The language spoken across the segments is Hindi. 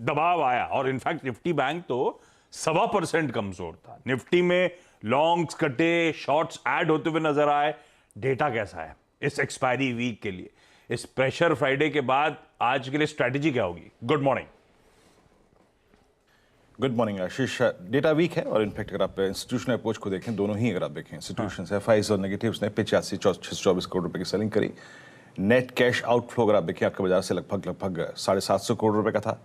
दबाव आया और इनफैक्ट निफ्टी बैंक तो 1.25% कमजोर था। निफ्टी में लॉन्ग्स कटे, शॉर्ट्स ऐड होते हुए नजर आए। डेटा कैसा है इस एक्सपायरी वीक के लिए, इस प्रेशर फ्राइडे के बाद आज के लिए स्ट्रैटेजी क्या होगी? Good morning. गुड मॉर्निंग आशीष। डेटा वीक है और इनफैक्ट अगर आप इंस्टीट्यूशनल अप्रोच को देखें, दोनों ही अगर आप देखें इंस्टीट्यूशंस एफआईज और नेगेटिव्स ने 85-624 करोड़ रुपए की सेलिंग करी। नेट कैश आउटफ्लो अगर आप देखें आपके बाजार से लगभग 750 करोड़ रुपए का था।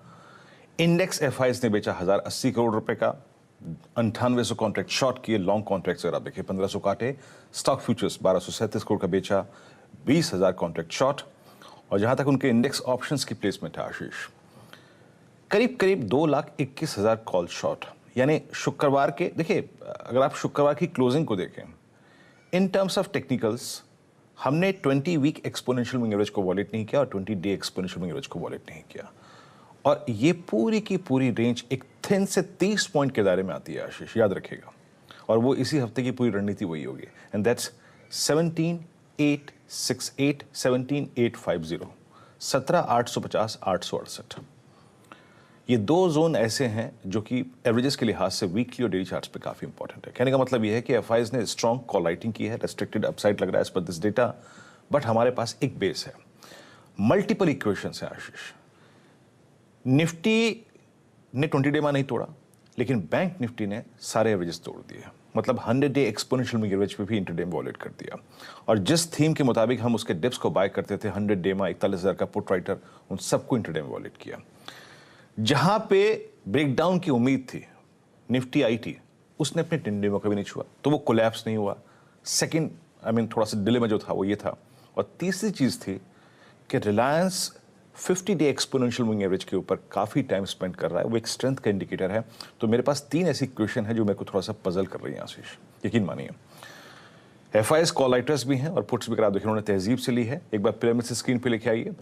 इंडेक्स एफआईज ने बेचा 1080 करोड़ रुपए का, 9800 कॉन्ट्रैक्ट शॉर्ट किए। लॉन्ग कॉन्ट्रैक्ट्स अगर आप देखें 1500 काटे। स्टॉक फ्यूचर्स 1237 करोड़ का बेचा, 20,000 कॉन्ट्रैक्ट शॉर्ट। और जहां तक उनके इंडेक्स ऑप्शंस की प्लेसमेंट है आशीष, करीब करीब 2,21,000 कॉल शॉर्ट। यानी शुक्रवार के, देखिए अगर आप शुक्रवार की क्लोजिंग को देखें इन टर्म्स ऑफ टेक्निकल्स, हमने 20 वीक एक्सपोनेंशियल मूविंग एवरेज को वॉलेट नहीं किया और 20 डे एक्सपोनेंशियल मूविंग एवरेज को वॉलेट नहीं किया। और ये पूरी की पूरी रेंज एक थिन से 30 पॉइंट के दायरे में आती है आशीष, याद रखिएगा। और वो इसी हफ्ते की पूरी रणनीति वही होगी, एंड दैट्स 17,868, 17,850, 17,850, 868। ये दो जोन ऐसे हैं जो कि एवरेजेस के लिहाज से वीकली और डेली चार्ट्स पे काफी इंपॉर्टेंट है। कहने का मतलब ये है कि एफआईज ने स्ट्रॉन्ग कॉल राइटिंग की है, रेस्ट्रिक्टेड अपसाइड लग रहा है as per this data, but हमारे पास एक बेस है, मल्टीपल इक्वेशंस है आशीष। निफ्टी ने 20 डे मा नहीं तोड़ा, लेकिन बैंक निफ्टी ने सारे एवरेजेस तोड़ दिए। मतलब 100 डे एक्सपोनेंशियल मूविंग एवरेज पे भी इंटरडे में वॉलेट कर दिया। और जिस थीम के मुताबिक हम उसके डिप्स को बाय करते थे, 100 डे मा 41,000 का पुट राइटर, उन सबको इंटरडे में वॉलेट किया। जहां पे ब्रेकडाउन की उम्मीद थी निफ्टी आईटी, उसने अपने टिंडे में कभी नहीं छुआ, तो वो कोलैप्स नहीं हुआ। सेकंड थोड़ा सा डिले में जो था वो ये था। और तीसरी चीज थी कि Reliance 50 day exponential moving average के ऊपर काफी टाइम स्पेंड कर रहा है, वो एक स्ट्रेंथ का इंडिकेटर है। तो मेरे पास 3 ऐसी इक्वेशन है जो मेरे को थोड़ा सा पजल कर रही है आशीष, यकीन मानिए। एफआईएस कॉल राइटर्स भी हैं और पुट्स भी, आप देखिए उन्होंने तहजीब से ली है। एक बार पिरामिड से स्क्रीन पे लेके आइए।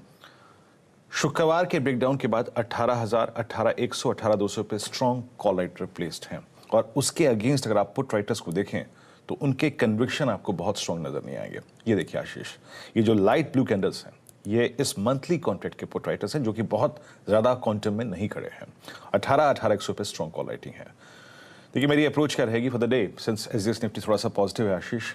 शुक्रवार के ब्रेकडाउन के बाद 18,000, 18,100, 18,200 पे स्ट्रॉन्ग कॉल राइटर प्लेस्ड हैं। और उसके अगेंस्ट अगर आप पुट राइटर्स को देखें तो उनके कन्विक्शन आपको बहुत स्ट्रॉन्ग नजर नहीं आएंगे। ये देखिए आशीष, ये जो लाइट ब्लू कैंडल्स हैं ये इस मंथली कॉन्ट्रैक्ट के पुट राइटर्स हैं जो कि बहुत ज्यादा क्वांटम में नहीं खड़े हैं। 18,100 पे स्ट्रॉन्ग कॉल राइटिंग है। देखिए मेरी अप्रोच क्या रहेगी for the day, since SGS Nifty थोड़ा सा पॉजिटिव है आशीष।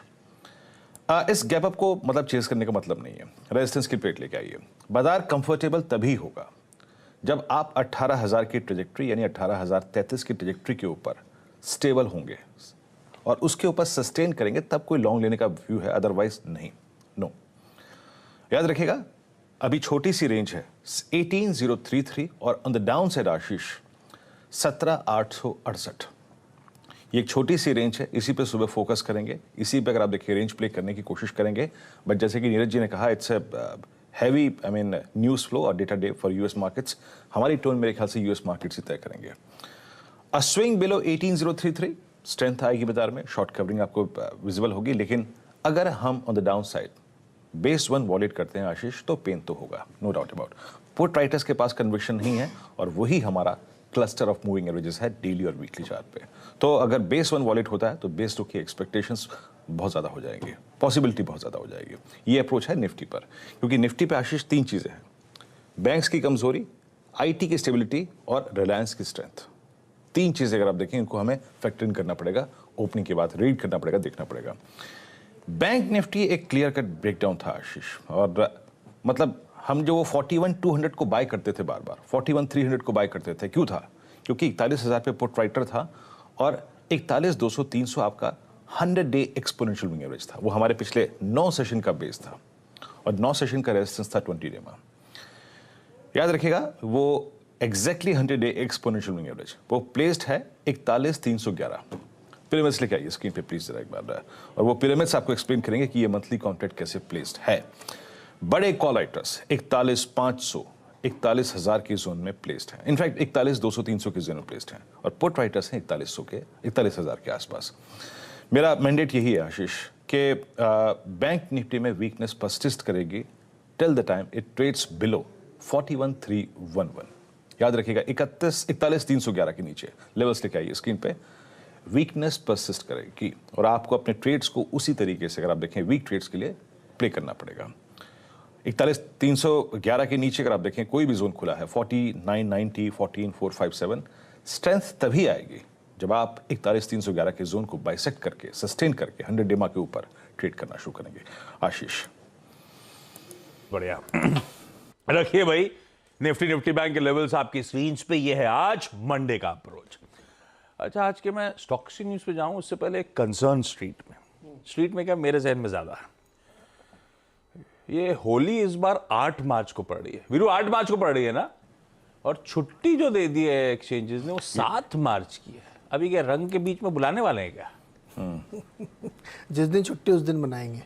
इस गैप अप को मतलब चेज करने का मतलब नहीं है, रेजिस्टेंस की प्लेट लेके आइए। बाजार कंफर्टेबल तभी होगा जब आप 18,000 की ट्रेजेक्ट्री यानी 18,033 की ट्रेजेक्ट्री के ऊपर स्टेबल होंगे और उसके ऊपर सस्टेन करेंगे, तब कोई लॉन्ग लेने का व्यू है, अदरवाइज नहीं। नो, याद रखिएगा अभी छोटी सी रेंज है 18,033 और ऑन द डाउन साइड आशीष 17,868। ये एक छोटी सी रेंज है, इसी पे सुबह फोकस करेंगे, इसी पे अगर आप देखिए रेंज प्ले करने की कोशिश करेंगे। बट जैसे कि नीरज जी ने कहा, इट्स हैवी न्यूज फ्लो और data day for US markets. हमारी टोन मेरे ख्याल से यूएस मार्केट्स ही तय करेंगे। अ स्विंग बिलो 18,033 स्ट्रेंथ आएगी बाजार में, शॉर्ट कवरिंग आपको विजिबल होगी। लेकिन अगर हम on the downside base 1 वॉलेट करते हैं आशीष, तो पेन तो होगा, no doubt about. Put writers के पास कन्विक्शन नहीं है और वही हमारा क्लस्टर ऑफ मूविंग एवरेजेस है डेली और वीकली चार्ट पे। तो अगर बेस 1 वॉलेट होता है तो बेस 2 की एक्सपेक्टेशंस बहुत ज्यादा हो जाएंगी, पॉसिबिलिटी बहुत ज्यादा हो जाएगी। ये अप्रोच है निफ्टी पर, क्योंकि निफ्टी पे आशीष 3 चीजें हैं, बैंक्स की कमजोरी, आईटी की स्टेबिलिटी और रिलायंस की स्ट्रेंथ। 3 चीजें अगर आप देखें, इनको हमें फैक्टर इन करना पड़ेगा, ओपनिंग के बाद रीड करना पड़ेगा, देखना पड़ेगा। बैंक निफ्टी एक क्लियर कट ब्रेकडाउन था आशीष। और मतलब हम जो वो 41,200 को बाय करते थे, बार बार 41,300 को बाय करते थे, क्यों था? क्योंकि 41,000 पे पुट राइटर था और 41,200, 300 आपका 100 डे एक्सपोनेंशियल मूविंग एवरेज था। वो हमारे पिछले 9 सेशन का बेस था और 9 सेशन का रेजिस्टेंस था 20 डे में। याद रखिएगा वो exactly 100 day exponential moving average वो प्लेस्ड है 41,311। पिरामिड्स लेके आइए स्क्रीन पे प्लीज जरा एक बार, और वो पिरामिड्स आपको एक्सप्लेन करेंगे कि ये मंथली कॉन्ट्रैक्ट कैसे प्लेस्ड है। बड़े कॉल राइटर्स 41,500, 41,000 की जोन में प्लेस्ड है। इनफैक्ट 41,200, 300 की जोन में प्लेस्ड है। और पुट राइटर्स हैं 4100 के, 41,000 के आसपास। मेरा मैंडेट यही है आशीष कि बैंक निफ्टी में वीकनेस परसिस्ट करेगी till the time it trades below 41,311। याद रखिएगा 41,311 के नीचे लेवल्स लेके आइए स्क्रीन पे। वीकनेस परसिस्ट करेगी और आपको अपने ट्रेड्स को उसी तरीके से, अगर आप देखें वीक ट्रेड्स के लिए, प्ले करना पड़ेगा। 41,311 के नीचे अगर आप देखें कोई भी जोन खुला है 49,90, 14,457, स्ट्रेंथ तभी आएगी जब आप 41,311 के जोन को बाइसेक्ट करके सस्टेन करके 100 डेमा के ऊपर ट्रेड करना शुरू करेंगे। आशीष, बढ़िया। रखिए भाई, निफ्टी बैंक के लेवल्स आपकी स्क्रीन पे। ये है आज मंडे का अप्रोच। अच्छा, आज के मैं स्टॉक्स न्यूज पे जाऊं उससे पहले एक कंसर्न स्ट्रीट में क्या मेरे जहन में ज्यादा है। ये होली इस बार 8 मार्च को पड़ रही है वीरू, 8 मार्च को पड़ रही है ना, और छुट्टी जो दे दी है एक्सचेंजेस ने वो 7 मार्च की है। अभी क्या रंग के बीच में बुलाने वाले हैं क्या? जिस दिन छुट्टी उस दिन मनाएंगे।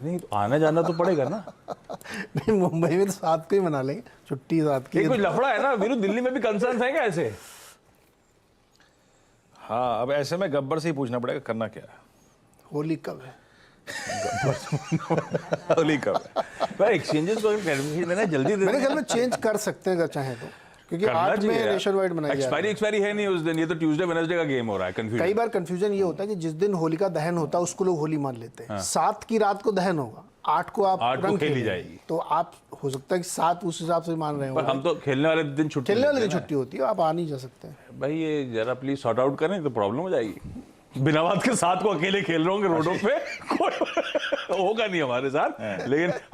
नहीं तो आना जाना तो पड़ेगा ना। नहीं, मुंबई में तो 7 को ही मना लेंगे, छुट्टी 7 की। ये कोई लफड़ा है ना वीरू, दिल्ली में भी कंसर्न है क्या ऐसे? हाँ, अब ऐसे में गब्बर से ही पूछना पड़ेगा करना क्या है। होली कब है? होली कब है? भाई एक्सचेंजेस को क्लैरिफिकेशन देना जल्दी दे। मेरे ख्याल में चेंज कर सकते हैं अगर चाहें तो, क्योंकि 8 में नेशन वाइड मनाई जा रही है। एक्सपायरी है नहीं उस दिन, ये तो ट्यूसडे वेडनेसडे का गेम हो रहा है। कंफ्यूजन, कई बार कंफ्यूजन ये होता है कि जिस दिन होलिका दहन होता है उसको लोग होली मान लेते हैं। 7 की रात को दहन होगा, 8 को आप 8 को रंग खेली खेलेंगे। जाएगी। तो आप हो सकता है कि 7 उस हिसाब से मान रहे हो। पर हम तो खेलने वाले दिन छुट्टी खेलने वाले लेते दिन हैं ना। छुट्टी होती है, आप आ नहीं जा सकते हैं। भाई ये जरा प्लीज सॉर्ट आउट करें तो प्रॉब्लम हो जाएगी। बिना बात के 7 को अकेले खेल रहे होंगे रोडों पे, कोई होगा नहीं हमारे साथ, लेकिन